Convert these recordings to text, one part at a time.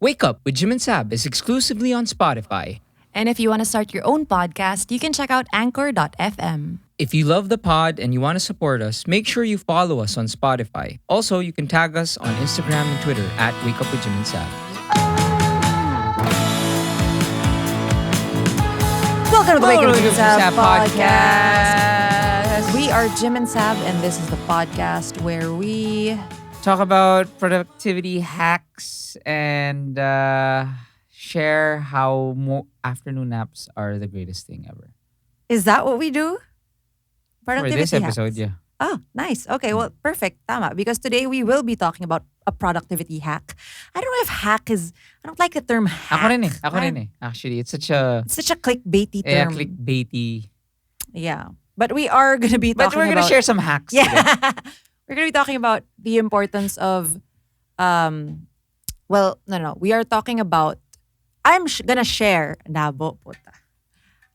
Wake Up with Jim and Sab is exclusively on Spotify. And if you want to start your own podcast, you can check out anchor.fm. If you love the pod and you want to support us, make sure you follow us on Spotify. Also, you can tag us on Instagram and Twitter at Wake Up with Jim and Sab. Welcome to the Wake Up with Jim and Sab podcast. We are Jim and Sab, and this is the podcast where we Talk about productivity hacks and share how afternoon naps are the greatest thing ever. Is that what we do? For this episode, hacks. yeah. Oh, nice. Okay, well, perfect. Tama. Because today we will be talking about a productivity hack. I don't know if hack is... I don't like the term hack. Ako rin eh. Actually, it's such a clickbaity term. yeah, clickbaity. Yeah. But we are going to be talking about... But we're going to share some hacks today. Yeah. We're going to be talking about the importance of... We are talking about... I'm going to share... Nabo, puta.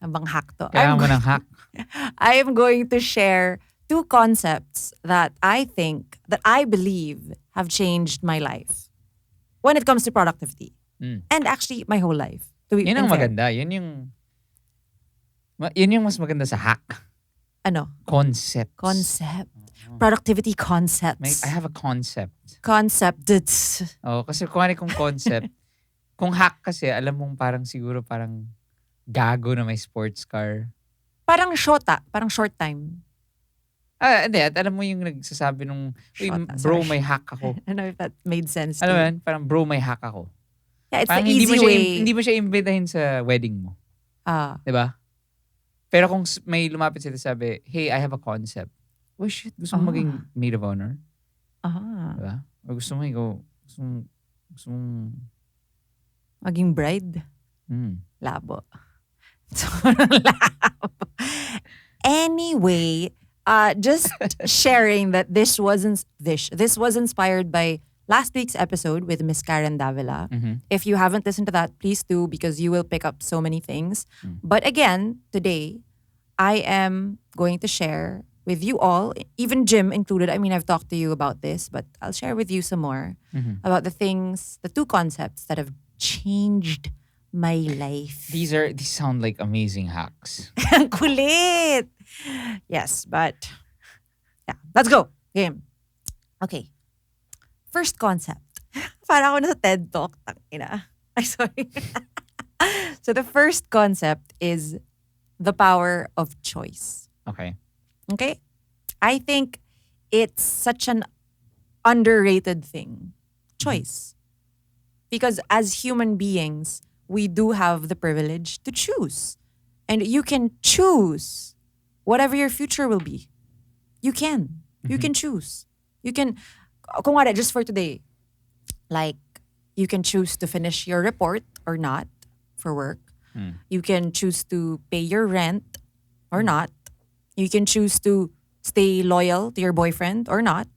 Abang hack to. Kaya mo ng hack. I am going to share 2 concepts that I believe have changed my life when it comes to productivity. And actually, my whole life. Yun ang maganda. Yun yung mas maganda sa hack. Ano? Concept. Productivity concepts. I have a concept. Oh, kasi kung concept, kung hack kasi, alam mong siguro gago na may sports car. Parang short time. Hindi. At alam mo yung nagsasabi nung, bro, may hack ako. I don't know if that made sense. Alam mo yan? Parang, bro, may hack ako. Yeah, it's parang the easy way. Hindi mo siya imbitahin sa wedding mo. Diba? Pero kung may lumapit sila sabi, hey, I have a concept. Oh shit, gusto mo maging maid of honor? Diba? O gusto mo gusto mo maging bride? Labo. Anyway, just sharing that this was inspired by last week's episode with Miss Karen Davila. If you haven't listened to that, please do, because you will pick up so many things. But again, today, I am going to share with you all, even Jim included. I mean, I've talked to you about this, but I'll share with you some more about the 2 concepts that have changed my life. These sound like amazing hacks. Ang kulit! Yes, but yeah, let's go. Game. Okay. First concept. Parang ako na sa TED Talk. Tangina. Ay, sorry. So the first concept is the power of choice. Okay. I think it's such an underrated thing. Choice. Because as human beings, we do have the privilege to choose. And you can choose whatever your future will be. You can. You can choose. You can, kung wala, just for today, like, you can choose to finish your report or not for work. You can choose to pay your rent or not. You can choose to stay loyal to your boyfriend or not.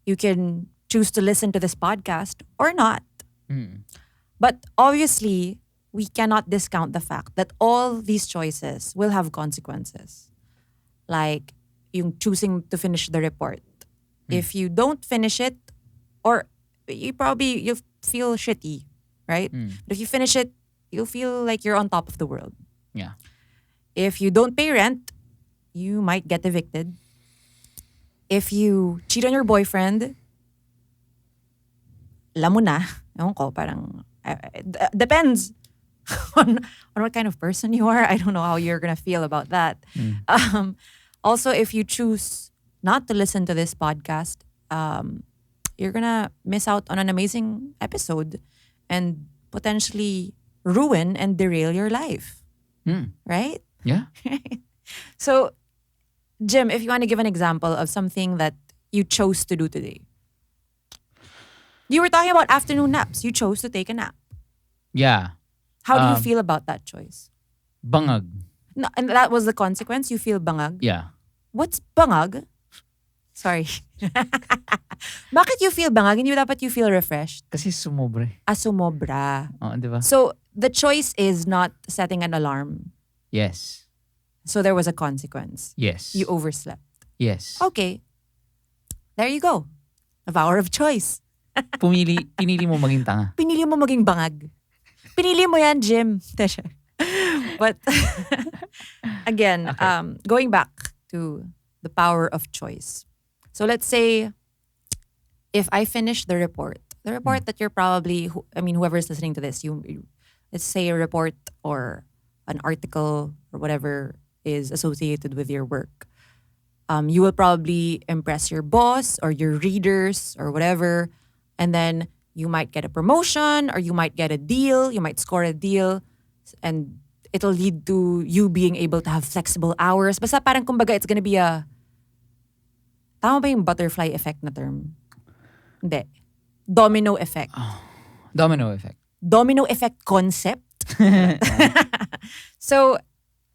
You can choose to listen to this podcast or not. But obviously, we cannot discount the fact that all these choices will have consequences. Like, yung choosing to finish the report. If you don't finish it, or you'll feel shitty, right? But if you finish it, you'll feel like you're on top of the world. Yeah. If you don't pay rent, you might get evicted. If you cheat on your boyfriend, alam mo na. Ewan ko, parang... depends on what kind of person you are. I don't know how you're gonna feel about that. Also, if you choose not to listen to this podcast, you're gonna miss out on an amazing episode and potentially ruin and derail your life. Right? Yeah. So, Jim, if you want to give an example of something that you chose to do today. You were talking about afternoon naps. You chose to take a nap. Yeah. How do you feel about that choice? Bangag. No, and that was the consequence? You feel bangag? Yeah. What's bangag? Sorry. Bakit you feel bangag? Hindi dapat you feel refreshed? Kasi sumobra. Sumobra. Oo, di ba? So, the choice is not setting an alarm. Yes. So, there was a consequence. Yes. You overslept. Yes. Okay. There you go. The power of choice. pinili mo maging tanga. Pinili mo maging bangag. Pinili mo yan, Jim. But again, Okay. going back to the power of choice. So let's say if I finish the report that you're probably, whoever is listening to this, let's say a report or an article or whatever is associated with your work. You will probably impress your boss or your readers or whatever, and then you might get a promotion or you might get a deal, you might score a deal, and it'll lead to you being able to have flexible hours. Basta parang kumbaga it's gonna be a, tama ba yung butterfly effect na term? Hindi. Domino effect. Domino effect. Domino effect concept. So,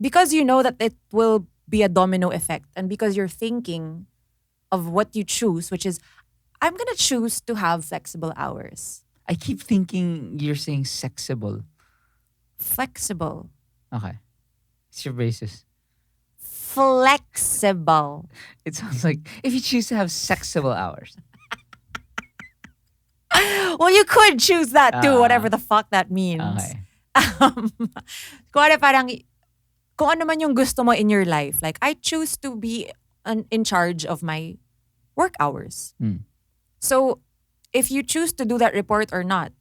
because you know that it will be a domino effect, and because you're thinking of what you choose, which is, I'm gonna choose to have flexible hours. I keep thinking you're saying sexible. Flexible. Okay. It's your braces. Flexible. It sounds like if you choose to have sexible hours. Well, you could choose that too, whatever the fuck that means. Okay. Kung ano man yung gusto mo in your life. Like, I choose to be in charge of my work hours. So, if you choose to do that report or not,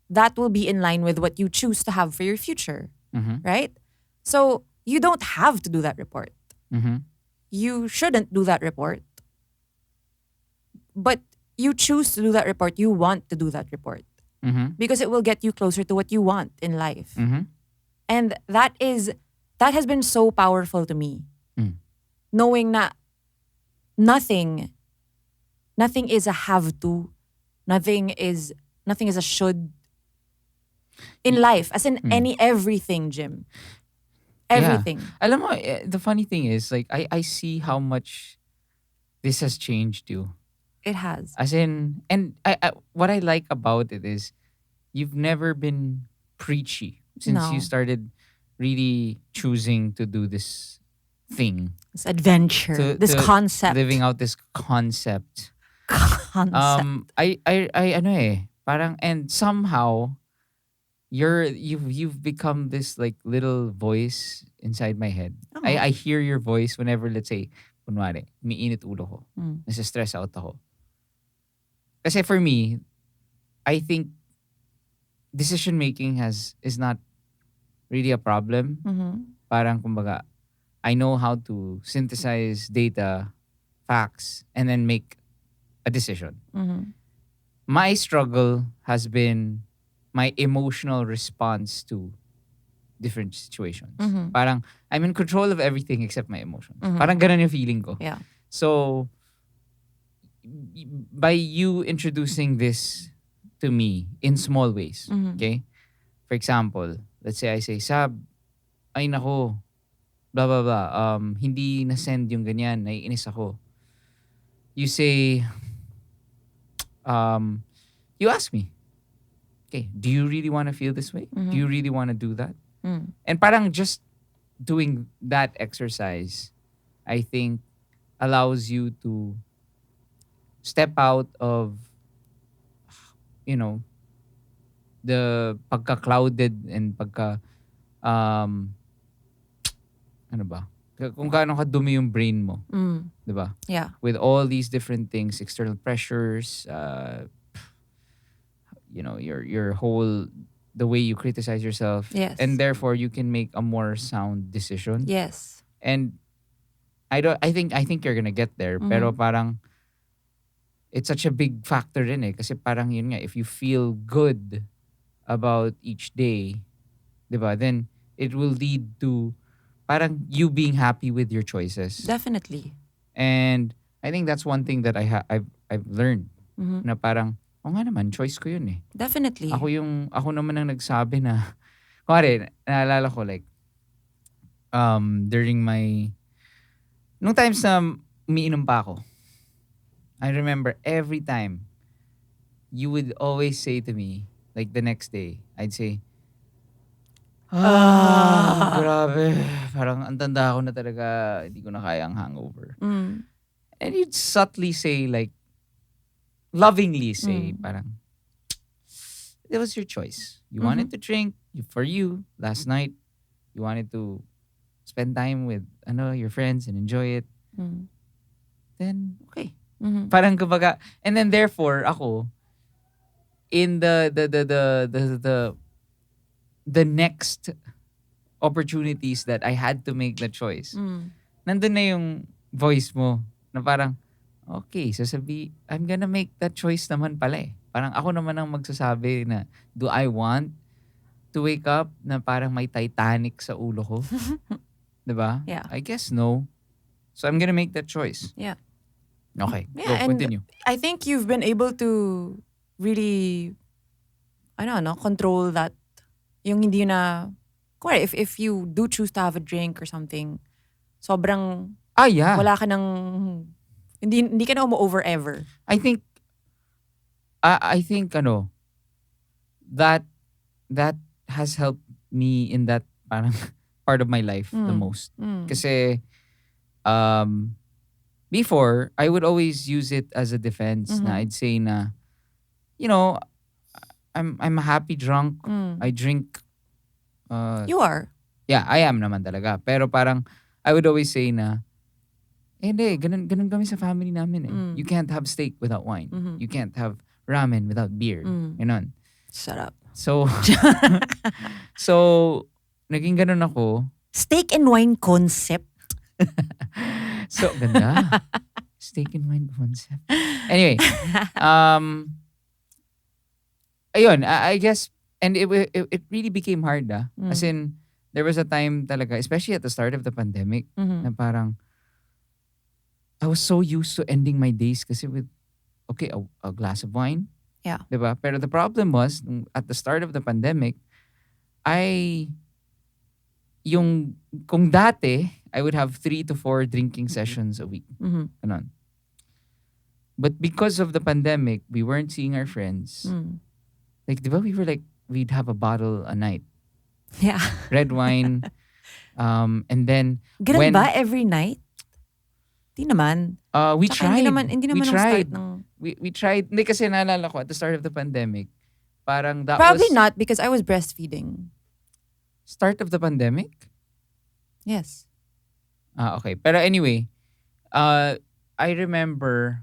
that will be in line with what you choose to have for your future. Right? So, you don't have to do that report. You shouldn't do that report. But you choose to do that report. You want to do that report. Because it will get you closer to what you want in life. And that has been so powerful to me. Knowing na nothing is a have to. Nothing is a should. In life, as in everything, Jim. Everything. Yeah. Alam mo, the funny thing is, like, I see how much this has changed you. It has. As in, and what I like about it is, you've never been preachy since you started really choosing to do this thing. This adventure. This concept. Living out this concept. Parang, and somehow, you've become this like little voice inside my head. I hear your voice whenever, let's say, kunwari, umiinit ulo ko. Nasa-stress out ako. Kasi for me, I think decision making is not really a problem. Parang kumbaga, I know how to synthesize data, facts, and then make a decision. My struggle has been my emotional response to different situations. Parang, I'm in control of everything except my emotions. Parang ganun yung feeling ko. Yeah. So, by you introducing this to me in small ways, okay? For example, let's say I say, Saab, ay nako, blah, blah, blah. Hindi na-send yung ganyan, naiinis ako. You say, you ask me, okay, do you really want to feel this way? Do you really want to do that? And parang just doing that exercise, I think, allows you to step out of, the pagka-clouded and ano ba? Kung gaano ka dumi yung brain mo. Diba? Yeah. With all these different things, external pressures, your whole, the way you criticize yourself. Yes. And therefore, you can make a more sound decision. Yes. And I think you're gonna get there. Pero parang, it's such a big factor rin eh. Kasi parang yun nga, if you feel good about each day, diba, then it will lead to parang you being happy with your choices. Definitely. And I think that's one thing that I've learned. Na parang, nga naman, choice ko yun eh. Definitely. Ako naman ang nagsabi na, kumari, naalala ko like, during nung times na umiinom pa ako, I remember every time you would always say to me, like the next day, I'd say, grabe. Parang ang tanda ko na talaga, hindi ko na kaya ang hangover. And you'd subtly say like, lovingly say, parang, it was your choice. You wanted to drink for you last night. You wanted to spend time with your friends and enjoy it. Then okay. Parang kumbaga, and then therefore ako in the next opportunities that I had to make the choice. Nandun na yung voice mo na parang okay, I'm gonna make that choice naman pala eh. Parang ako naman ang magsasabi na, do I want to wake up na parang may Titanic sa ulo ko? Diba? Yeah. I guess no. So I'm gonna make that choice. Yeah. Okay, Yeah, go, and continue. I think you've been able to really, I don't know, control that. Yung hindi na, if you do choose to have a drink or something, sobrang, yeah. wala ka nang, hindi ka na umu-over ever. I think that has helped me in that parang part of my life the most. Kasi before, I would always use it as a defense na I'd say na, I'm a happy drunk. I drink. You are. Yeah, I am naman talaga. Pero parang, I would always say na, hindi, ganun kami sa family namin eh. You can't have steak without wine. You can't have ramen without beer. Ganun. Shut up. So, naging ganun ako. Steak and wine concept. So, ganda. Steak and wine concept. Anyway, ayun, I guess, and it really became hard As in, there was a time talaga, especially at the start of the pandemic, na parang, I was so used to ending my days kasi with, okay, a glass of wine. Yeah. Diba? Pero the problem was, at the start of the pandemic, kung dati, I would have 3 to 4 drinking sessions a week. Ganon. But because of the pandemic, we weren't seeing our friends. Like, diba, we'd have a bottle a night. Yeah. Red wine. And then, ganun ba every night? Di naman. We Tsaka tried. Hindi naman we ang tried. start ng... We tried. Hindi kasi naalala ko at the start of the pandemic, parang that Probably was... not because I was breastfeeding. Start of the pandemic? Yes. Okay. Pero anyway, I remember,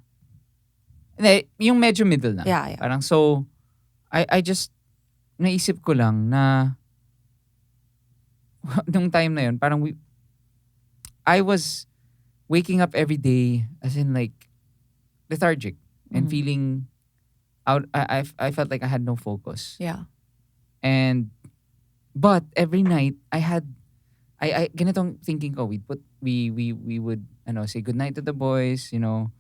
hindi, yung medyo middle na. Yeah. Parang so, I just, naisip ko lang na, nung time na yun, parang I was waking up every day as in like lethargic and feeling out. I felt like I had no focus. Yeah. But every night I ganitong thinking ko, we would say goodnight to the boys, and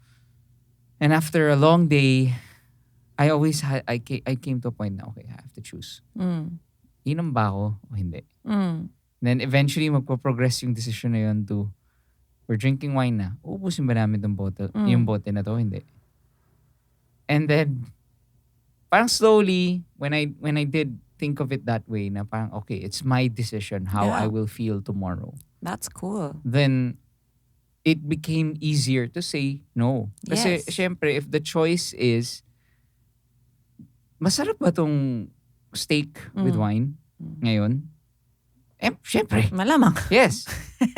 after a long day, I always I came to a point na okay, I have to choose. Inom ba ako o hindi? Then eventually magpo-progress yung decision na yun to, we're drinking wine na. Uubusin ba namin yung bote na to? Hindi. And then, parang slowly, when I did think of it that way, na parang, okay, it's my decision how I will feel tomorrow. That's cool. Then, it became easier to say no. Kasi, syempre, if the choice is, masarap ba tong steak with wine ngayon? Syempre. Malamang. Yes.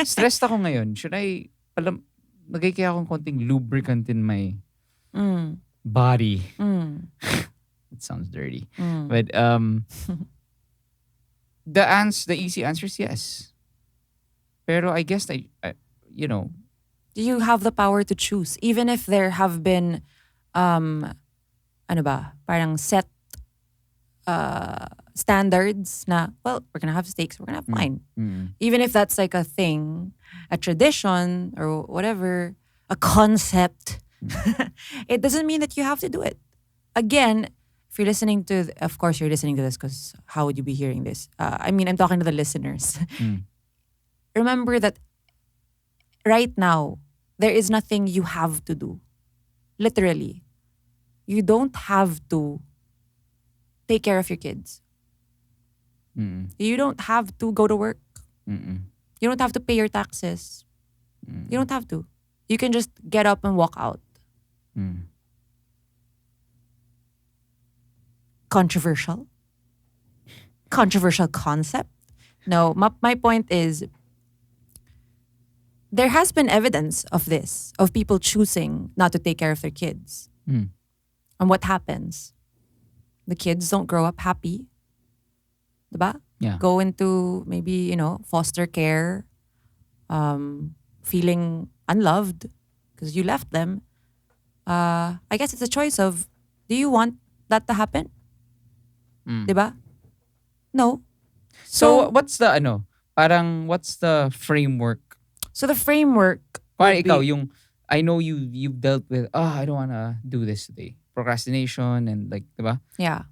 Stressed ako ngayon. Should I, lagay kaya akong konting lubricant in my body. It sounds dirty. But the easy answer is yes. Pero I guess you have the power to choose. Even if there have been, parang set standards na, well, we're gonna have steaks, we're gonna have wine. Even if that's like a thing, a tradition or whatever, a concept, it doesn't mean that you have to do it. Again, if you're listening to, of course you're listening to this because how would you be hearing this? I'm talking to the listeners. Remember that right now, there is nothing you have to do. Literally. You don't have to take care of your kids. You don't have to go to work. You don't have to pay your taxes. You don't have to. You can just get up and walk out. controversial concept. No, my point is there has been evidence of this, of people choosing not to take care of their kids. Mm. And what happens? The kids don't grow up happy. Diba? Yeah. Go into maybe, foster care, feeling unloved because you left them. I guess it's a choice of, do you want that to happen? Diba? No. So what's the what's the framework? So the framework Kung ikaw I know you've dealt with I don't wanna do this today. Procrastination and like, diba? Yeah.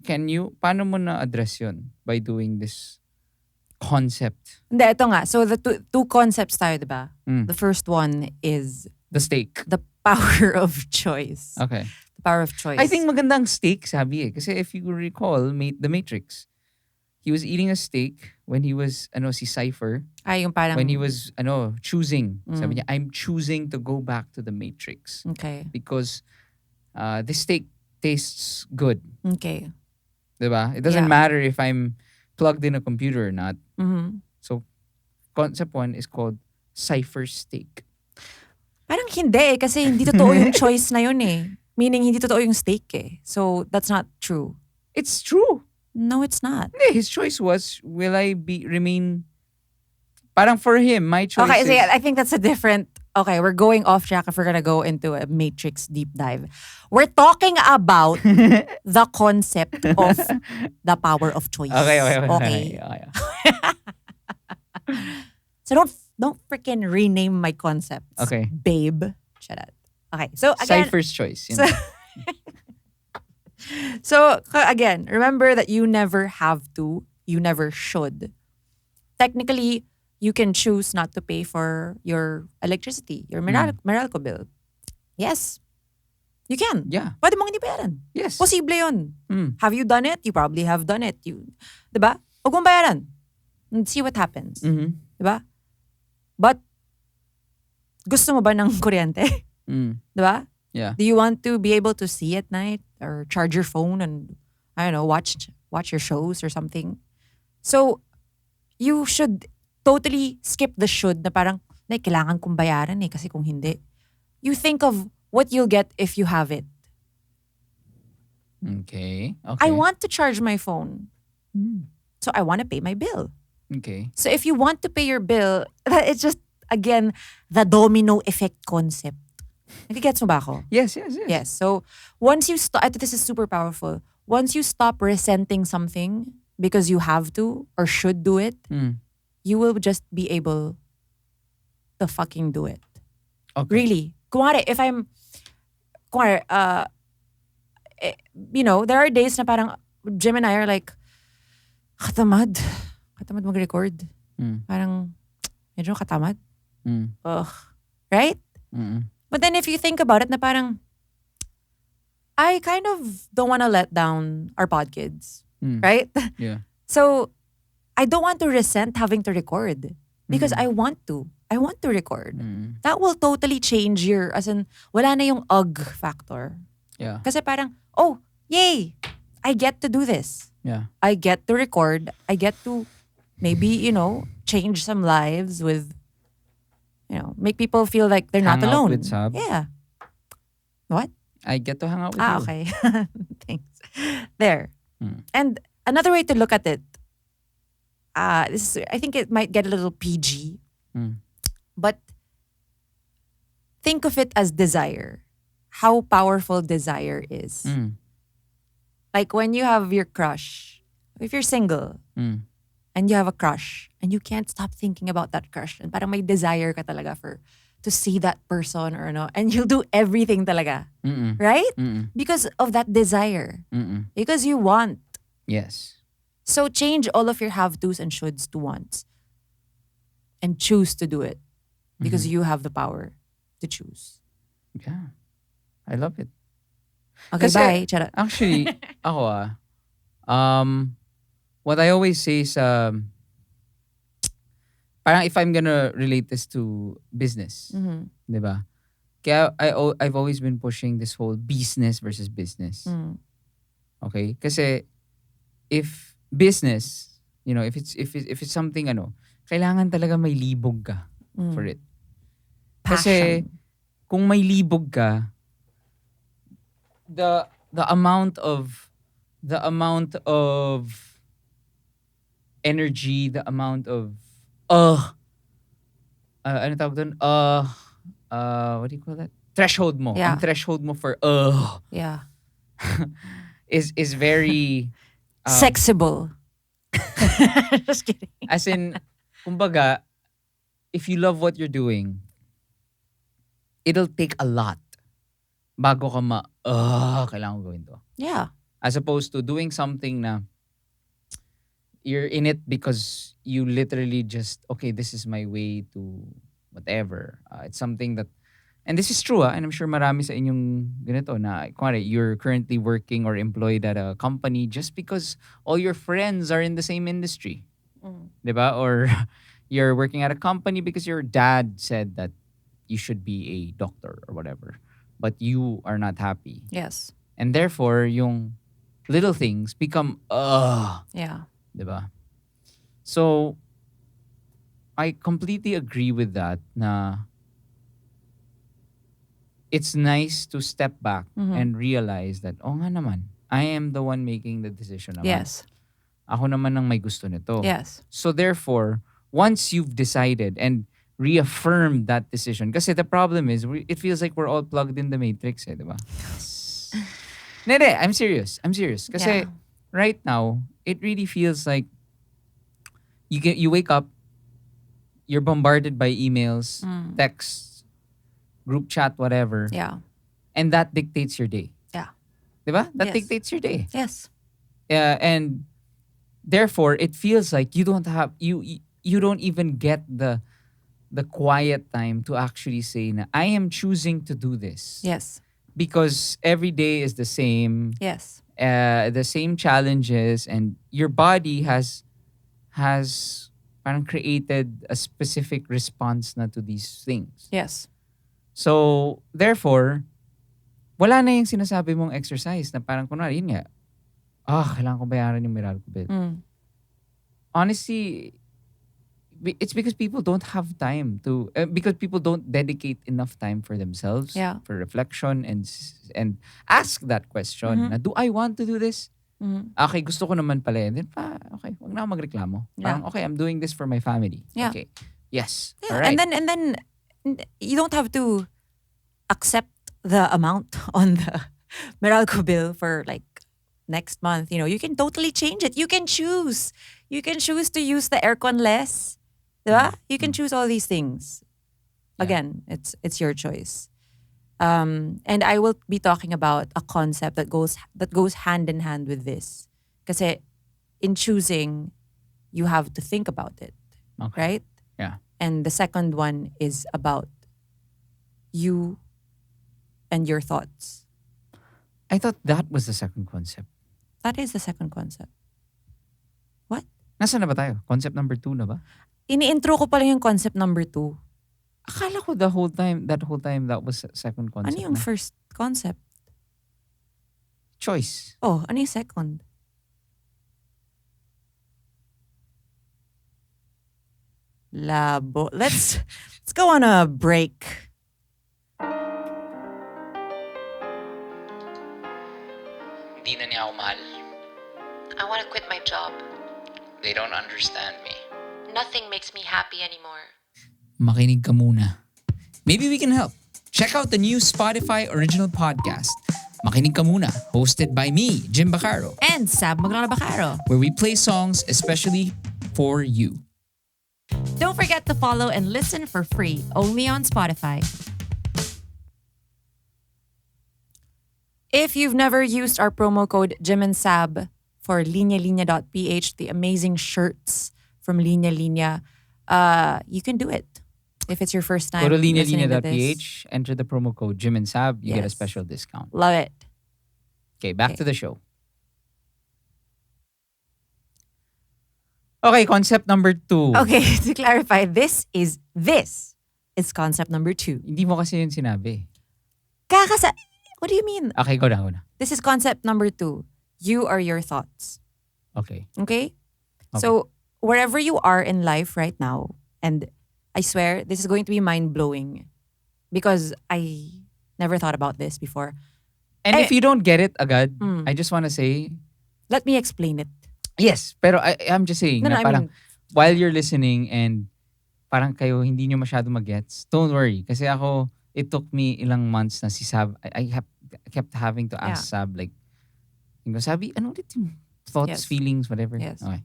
Paano mo na address yun by doing this concept? Hindi, ito nga. So the two concepts tayo, diba? The first one is the steak. The power of choice. Okay. The power of choice. I think magandang steak, sabi eh. Kasi if you recall, The Matrix, he was eating a steak when he was, si Cypher. Yung parang... When he was, choosing. Sabi niya, I'm choosing to go back to the Matrix. Okay. Because this steak tastes good. Okay. Diba? It doesn't matter if I'm plugged in a computer or not. Mm-hmm. So, concept one is called Cypher steak. Parang hindi kasi hindi totoo yung choice na yun eh. Meaning, hindi totoo yung steak eh. So, that's not true. It's true. No, it's not. His choice was, will I remain... Parang for him, my choice okay, is... Okay, I think that's a different... Okay, we're going off track if we're gonna go into a Matrix deep dive. We're talking about the concept of the power of choice. Okay. So don't freaking rename my concepts. Okay. Babe. Shut up. Okay, so again... Cypher's choice. So again, remember that you never have to, you never should. Technically, you can choose not to pay for your electricity, your Meralco bill. Yes. You can. Yeah. Pwede mong hindi bayaran. Yes. Posible yun. Have you done it? You probably have done it. Diba? Huwag mong bayaran. And see what happens. Mm-hmm. Diba? But, gusto mo ba ng kuryente? Diba? Yeah. Do you want to be able to see at night or charge your phone and, I don't know, watch your shows or something? So, you should totally skip the should na parang, kailangan kong bayaran eh kasi kung hindi. You think of what you'll get if you have it. Okay. I want to charge my phone. So, I want to pay my bill. Okay. So, if you want to pay your bill, it's just, again, the domino effect concept. Nagigets mo ba ako? Yes. Yes. So, once you stop, this is super powerful. Once you stop resenting something because you have to or should do it, you will just be able to fucking do it. Okay. Really. Kumare, if I'm, there are days na parang Jim and I are like, katamad mag-record. Parang, medyo katamad. Ugh. Right? But then if you think about it na parang, I kind of don't want to let down our pod kids. Right? Yeah. So, I don't want to resent having to record. Because I want to. I want to record. That will totally change as in, wala na yung ugh factor. Yeah. Kasi parang, oh, yay! I get to do this. Yeah. I get to record. I get to maybe, change some lives with, make people feel like they're not Hang out alone. with Saab. Yeah. What? I get to hang out with you. Okay. Thanks. There. And another way to look at it, I think it might get a little PG, but think of it as desire. How powerful desire is. Like when you have your crush, if you're single, and you have a crush, and you can't stop thinking about that crush, and parang may desire ka talaga to see that person or and you'll do everything talaga. Right? Because of that desire. Because you want. Yes. So change all of your have-tos and shoulds to wants. And choose to do it. Because you have the power to choose. Yeah. I love it. Okay, Kasi, bye. Charot. Actually, ako what I always say is, parang if I'm gonna relate this to business, diba? Kaya I've always been pushing this whole business versus business. Okay? Kasi if business, if it's something kailangan talaga may libog ka for it. Kasi Passion. kung may libog ka, the amount of energy, the amount of ano tawag doon? What do you call that? Threshold mo. Yeah. Ang threshold mo for Yeah. is very Sexible. Just kidding. as in, kumbaga, if you love what you're doing, it'll take a lot bago ka kailangan ko gawin to. Yeah. As opposed to doing something na you're in it because you literally just, okay, this is my way to whatever. It's something that, and this is true, and I'm sure marami sa inyong ganito na, kunwari, you're currently working or employed at a company just because all your friends are in the same industry. Diba? Or you're working at a company because your dad said that you should be a doctor or whatever. But you are not happy. Yes. And therefore, yung little things become, Yeah. diba? So, I completely agree with that na it's nice to step back and realize that, nga naman, I am the one making the decision naman. Yes. Ako naman ang may gusto nito. Yes. So therefore, once you've decided and reaffirmed that decision, kasi the problem is, it feels like we're all plugged in the matrix, diba? Nede, I'm serious. Kasi right now, it really feels like you wake up, you're bombarded by emails, texts, group chat, whatever. Yeah. And that dictates your day. Yeah. Diba? That Yes. dictates your day. Yes. And therefore, it feels like you don't have, you don't even get the quiet time to actually say na, I am choosing to do this. Yes. Because every day is the same. Yes. The same challenges, and your body has parang created a specific response na to these things. Yes. So, therefore, wala na yung sinasabi mong exercise na parang kunwari, yun nga, kailangan ko bayaran yung Meralco bill. Honestly, it's because people don't have time to, because people don't dedicate enough time for themselves, for reflection, and ask that question, na, do I want to do this? Okay, gusto ko naman pala. And then, okay, wag na ako magreklamo. Parang, okay, I'm doing this for my family. Yeah. Okay. Yes. Yeah. All right. And then you don't have to accept the amount on the Meralco bill for like next month. You can totally change it. You can choose. You can choose to use the aircon less. Diba? You can choose all these things. Again, it's your choice. And I will be talking about a concept that goes hand in hand with this. Kasi in choosing, you have to think about it. Okay. Right? Yeah. And the second one is about you and your thoughts. I thought that was the second concept. That is the second concept. What? Nasaan na ba tayo? Concept number 2 na ba? Ini-intro ko pala yung concept number 2. Akala ko that whole time that was second concept. Ano yung na? first concept? Choice. Oh, ano yung second? Labo. Let's go on a break. Hindi na niya ako mahal. I want to quit my job. They don't understand me. Nothing makes me happy anymore. Makinig ka muna. Maybe we can help. Check out the new Spotify original podcast, Makinig Ka Muna, hosted by me, Jim Bacaro, And Saab Bacaro, where we play songs especially for you. Don't forget to follow and listen for free, only on Spotify. If you've never used our promo code Jim and Sab for linyalinya.ph, the amazing shirts from Linya Linya, you can do it. If it's your first time Go to listening to this. linyalinya.ph, enter the promo code Jim and Sab, you get a Yes. special discount. Love it. Okay, back Okay. to the show. Okay, concept number 2. Okay, to clarify, this is concept number 2. Hindi mo kasi yun sinabi. What do you mean? Okay, go na. This is concept number 2. You are your thoughts. Okay. Okay? So wherever you are in life right now, and I swear this is going to be mind-blowing because I never thought about this before. And if you don't get it agad, Mm. I just want to say, Let me explain it. yes, pero I'm just saying, No, na I parang mean, while you're listening and parang kayo hindi nyo masyado magets, don't worry. Kasi ako, it took me ilang months na si Sab, kept having to ask Sab, like, Sabi, ano ulit yung thoughts, Yes. feelings, whatever? Yes. Okay.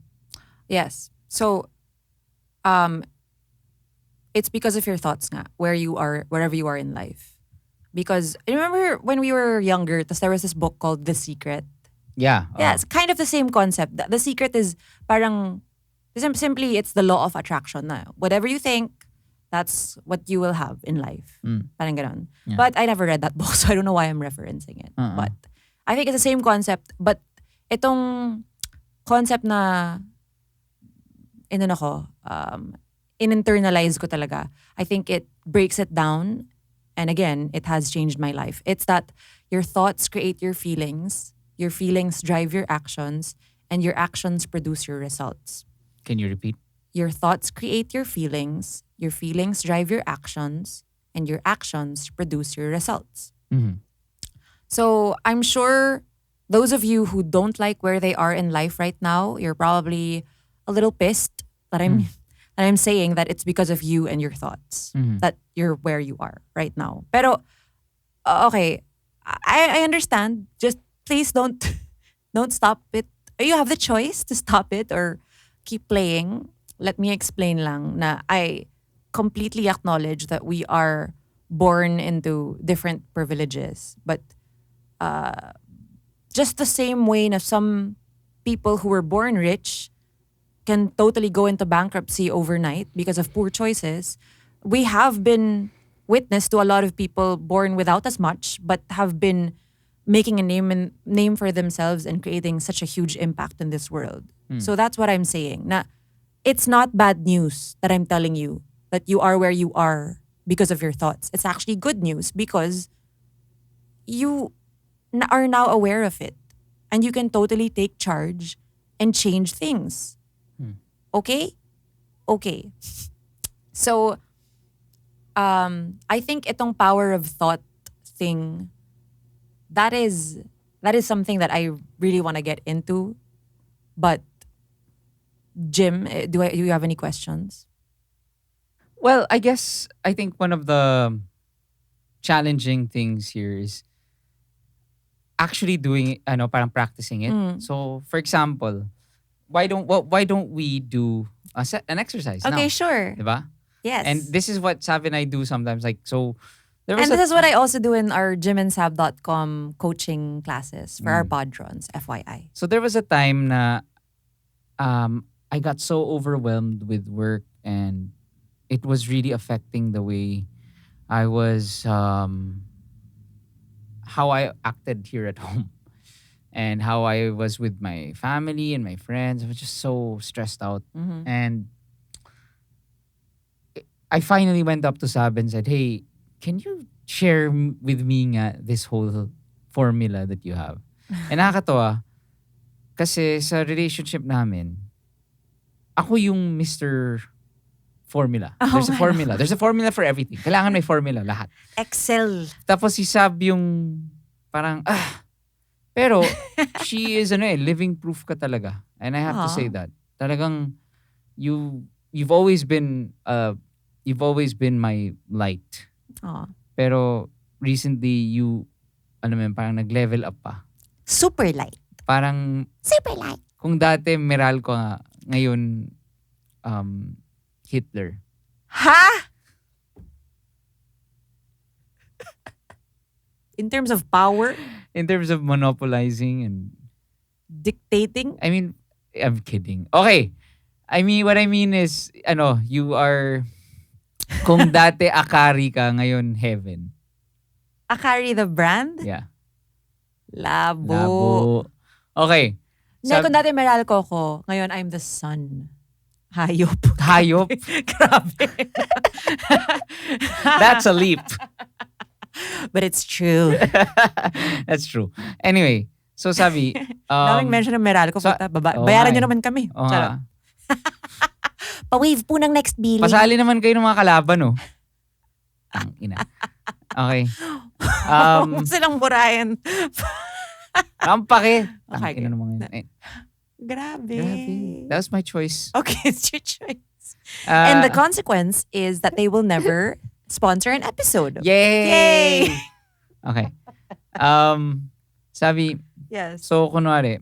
Yes. So, it's because of your thoughts nga, wherever you are in life. Because I remember when we were younger, there was this book called The Secret. Yeah. Yeah, it's kind of the same concept. The secret is parang, simply it's the law of attraction na. Whatever you think, that's what you will have in life. Parang ganon. Yeah. But I never read that book, so I don't know why I'm referencing it. But I think it's the same concept. But itong concept na in-internalize ko talaga, I think it breaks it down. And again, it has changed my life. It's that your thoughts create your feelings drive your actions, and your actions produce your results. Can you repeat? Your thoughts create your feelings drive your actions, and your actions produce your results. Mm-hmm. So I'm sure those of you who don't like where they are in life right now, you're probably a little pissed that I'm saying that it's because of you and your thoughts that you're where you are right now. Pero okay, I understand. Just please don't stop it. You have the choice to stop it or keep playing. Let me explain lang na I completely acknowledge that we are born into different privileges, but just the same way na some people who were born rich can totally go into bankruptcy overnight because of poor choices. We have been witness to a lot of people born without as much but have been making a name for themselves and creating such a huge impact in this world. So that's what I'm saying. Na it's not bad news that I'm telling you that you are where you are because of your thoughts. It's actually good news because you are now aware of it and you can totally take charge and change things. Okay? Okay. So, I think itong power of thought thing, that is something that I really want to get into. But, Jim, do you have any questions? Well, I think one of the challenging things here is actually doing it, parang practicing it. So, for example, why don't we do an exercise now? Okay, sure. Diba? Yes. And this is what Sav and I do sometimes. Like, so there And was this is what I also do in our gymandsab.com coaching classes for our podrons, FYI. So there was a time na I got so overwhelmed with work and it was really affecting the way I was how I acted here at home and how I was with my family and my friends. I was just so stressed out. And I finally went up to Sab and said, "Hey, can you share with me nga this whole formula that you have?" And nakakatawa kasi sa relationship namin, ako yung Mr. Formula. There's a formula. There's a formula for everything. Kailangan may formula lahat. Excel. Tapos si Sab yung parang pero she is living proof ka talaga. And I have to say that. Talagang you've always been my light. Pero recently parang nag-level up pa. Super light. Parang super light. Kung dati Meral ko nga, ngayon Hitler. Ha? In terms of power? In terms of monopolizing and dictating? I mean, I'm kidding. Okay. What I mean is, you are, kung dati Akari ka, ngayon heaven. Akari the brand? Yeah. Labo. Okay. Kung dati Meralco ko, ngayon I'm the sun. Hayop. Hayop? Grabe. That's a leap. But it's true. That's true. Anyway, So sabi, Daming mention ng Meralco. so- Puta, oo bayaran nga nyo eh. naman kami. Oo Charot. nga. Pa-wave po ng next billing. Pasali naman kayo ng mga kalaban, no? Ina. Okay. Huwag mo silang burahin. Rampake. Okay, Ina naman yun. Grabe. That was my choice. Okay, it's your choice. And the consequence is that they will never sponsor an episode. Yay! Okay. Sabi, Yes. so kunwari,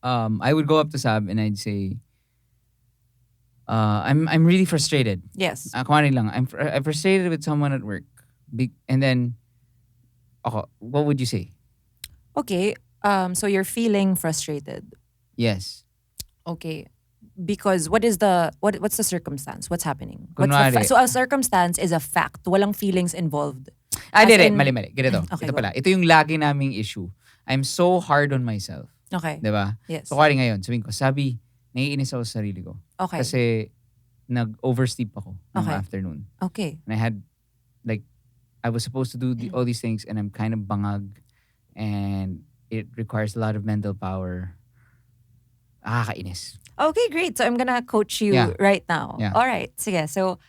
I would go up to Saab and I'd say, I'm really frustrated. Yes. Kunwari lang, I'm frustrated with someone at work. And then, what would you say? Okay. So you're feeling frustrated. Yes. Okay. Because what's the circumstance? What's happening? What's the Kunwari. so a circumstance is a fact. Walang feelings involved. As Dire, in- mali. Ganito. Okay, Ito go. pala. Ito yung lagi naming issue. I'm so hard on myself. Okay. Diba? Yes. So, kunwari ngayon, sabihin ko, naiinis ako sa sarili ko. Okay. Kasi, nag-oversleep ako ng Okay. afternoon. Okay. And I was supposed to do all these things and I'm kind of bangag. And it requires a lot of mental power. Kainis. Okay, great. So I'm gonna coach you Yeah. right now. Yeah. All right. Sige. So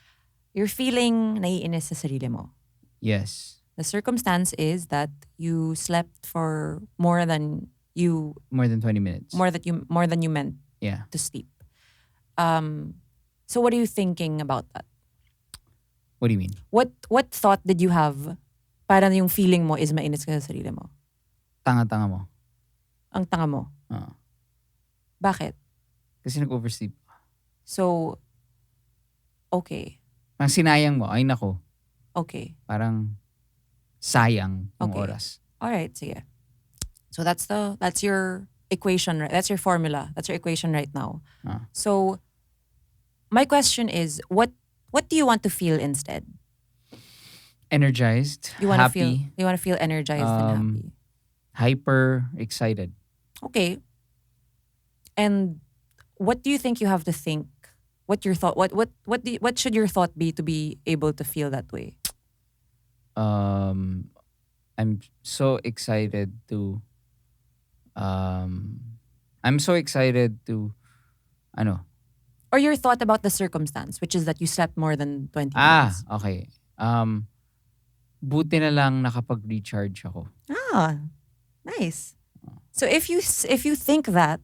you're feeling naiinis sa sarili mo. Yes. The circumstance is that you slept for more than you More than 20 minutes. more than you meant Yeah. to sleep. So what are you thinking about that? What do you mean? What thought did you have para yung feeling mo is mainis ka sa sarili mo? Tanga-tanga mo. Ang tanga mo. Oo. Bakit? Kasi nag-oversleep. So, okay. Parang sinayang mo. Ay nako. Okay. Parang sayang yung Okay. oras. All right, sige. So that's your equation, right? That's your formula. That's your equation right now. Ah. So my question is, what do you want to feel instead? Energized. You want to happy. feel energized and happy. Hyper excited. Okay. And what do you think you have to think? What your thought? What should your thought be to be able to feel that way? I'm so excited to ano? Or your thought about the circumstance, which is that you slept more than 20 minutes. Okay. Buti na lang nakapag-recharge ako. Nice. So if you think that,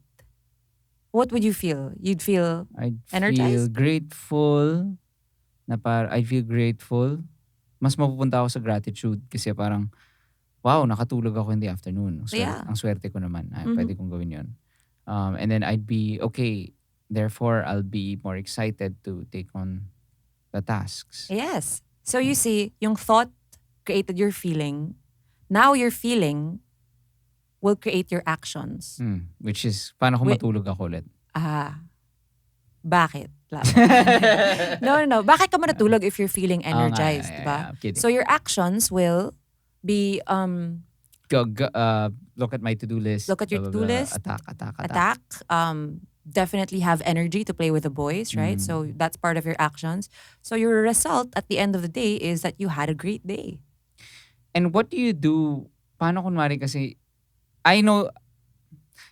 what would you feel? You'd feel I'd feel energized? grateful. I'd feel grateful. Mas mapupunta ako sa gratitude kasi parang, wow, nakatulog ako in the afternoon. Yeah. Ang swerte ko naman. Mhm. Pwede kong gawin yun. And then I'd be, okay, therefore I'll be more excited to take on the tasks. Yes. So you see, yung thought created your feeling. Now your feeling will create your actions. Which is, paano kung Wait. matulog ako ulit? Bakit? No. Bakit ka matulog if you're feeling energized, yeah, diba? I'm kidding. So your actions will be Look at my to-do list. Look at your blah, to-do blah, blah. list. Attack. Definitely have energy to play with the boys, right? So that's part of your actions. So your result at the end of the day is that you had a great day. And what do you do? Paano kunwari kasi, I know,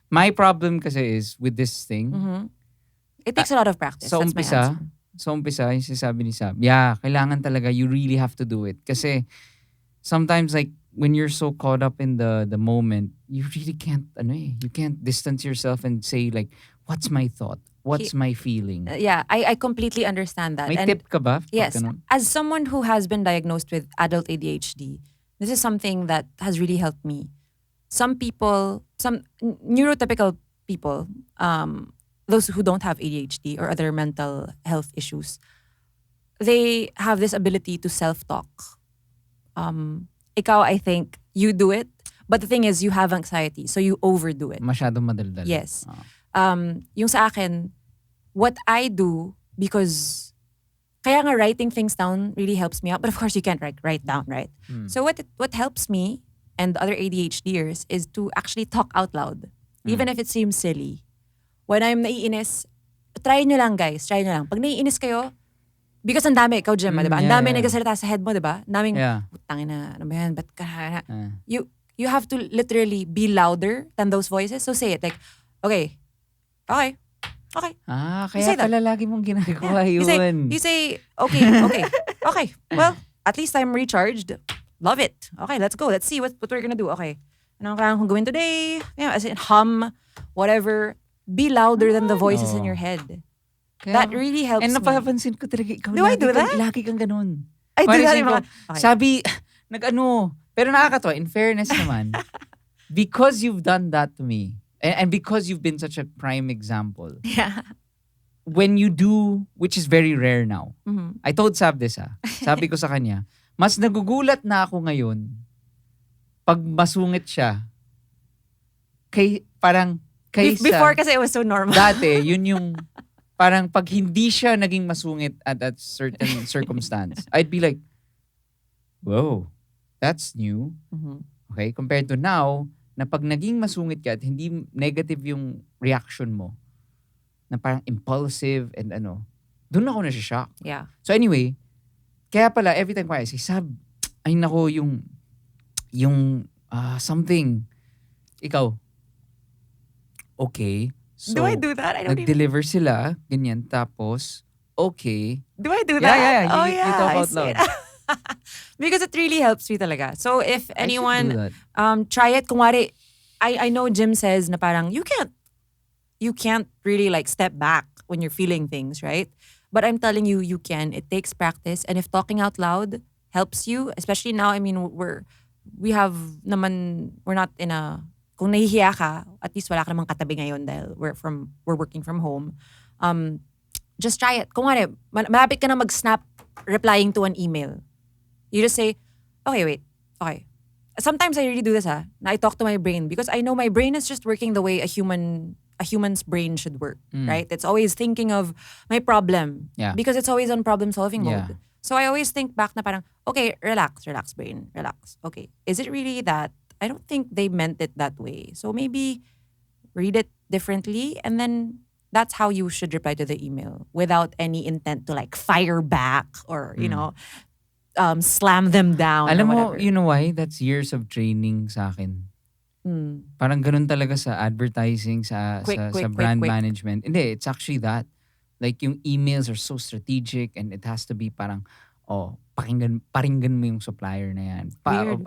my problem kasi is with this thing. Mhm. It takes a lot of practice. Sa That's my answer. umpisa, yung sinasabi ni Sab, kailangan talaga, you really have to do it. Kasi sometimes like, when you're so caught up in the moment, you really can't, you can't distance yourself and say like, what's my thought? What's my feeling? Yeah, I completely understand that. May And tip ka ba? Pag yes, ganun? as someone who has been diagnosed with adult ADHD, this is something that has really helped me. Some neurotypical people, those who don't have ADHD or other mental health issues, they have this ability to self-talk. Ikaw, I think, you do it. But the thing is, you have anxiety, so you overdo it. Masyadong madaldal. Yes. Yung sa akin, what I do, because kaya nga writing things down really helps me out. But of course, you can't write down, right? So what helps me and other ADHDers is to actually talk out loud. Even if it seems silly. When I'm naiinis, try nyo lang guys, try nyo lang. Pag naiinis kayo, because ang dami, ikaw Gemma, diba? Ang dami nagsasalita sa head mo, diba? Ang daming, Yeah. tangin na, ano ba yan? Ba't ka? You you have to literally be louder than those voices. So say it like, okay. Okay. Kaya pala lagi mong ginagawa yun. You say, okay. Well, at least I'm recharged. Love it. Okay, let's go. Let's see what we're gonna do. Okay. Anong kailangan kong gawin today? Yeah, as in hum, whatever. Be louder than the voices in your head. That really helps me. And napapansin ko talaga, ikaw do I do that? Lagi kang ganun. I do that. Sabi, pero nakakatawa, in fairness naman, because you've done that to me, and because you've been such a prime example, when you do, which is very rare now, I told Saab this sabi ko sa kanya, mas nagugulat na ako ngayon pag masungit siya, kaysa before kasi it was so normal. Dati, yun yung parang pag hindi siya naging masungit at that certain circumstance, I'd be like, whoa, that's new. Okay? Compared to now, na pag naging masungit ka at hindi negative yung reaction mo, na parang impulsive and doon ako na-shock. Yeah. So anyway, kaya pala, every time I say, Sab, ay nako, yung something, ikaw, okay. So, do I do that? I don't nag-deliver sila, ganyan, tapos, okay. Do I do that? Yeah. You talk out loud. Because it really helps me talaga. So if anyone, try it. Kung I know Jim says na parang, you can't really like step back when you're feeling things, right? But I'm telling you, you can. It takes practice. And if talking out loud helps you, especially now, I mean, we're not in a, kung nahihiya ka, at least wala ka namang katabi ngayon dahil we're working from home. Just try it. Kung malapit ka na mag-snap replying to an email. You just say, okay, wait. Okay. Sometimes I really do this I talk to my brain because I know my brain is just working the way a human's brain should work, right? It's always thinking of my problem. Yeah. Because it's always on problem-solving mode. So I always think back na parang, okay, relax, brain, relax. Okay, is it really that? I don't think they meant it that way. So maybe read it differently and then that's how you should reply to the email without any intent to like fire back or, slam them down. Alam or mo, whatever. you know why? That's years of training sa akin. Parang ganun talaga sa advertising, sa brand management. Hindi, it's actually that. Like yung emails are so strategic and it has to be parang, paringgan mo yung supplier na yan.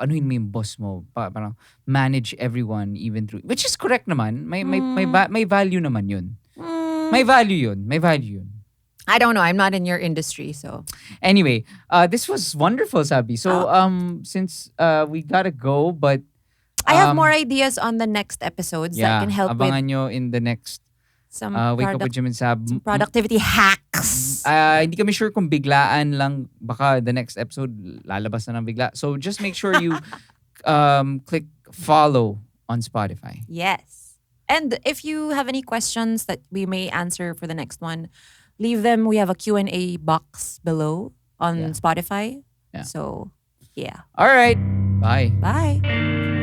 Anuhin mo yung boss mo. Parang manage everyone even through, which is correct naman. May value naman yun. May value yun. I don't know. I'm not in your industry, so. Anyway, this was wonderful, Sabi. So, since we gotta go, but I have more ideas on the next episodes that can help abangan nyo in the next some Wake Up with Jim and Sab. productivity hacks. Hindi kami sure kung biglaan lang. Baka the next episode lalabas na ng bigla. So just make sure you click follow on Spotify. Yes. And if you have any questions that we may answer for the next one, leave them. We have a Q&A box below on Spotify. Yeah. So, yeah. All right. Bye. Bye.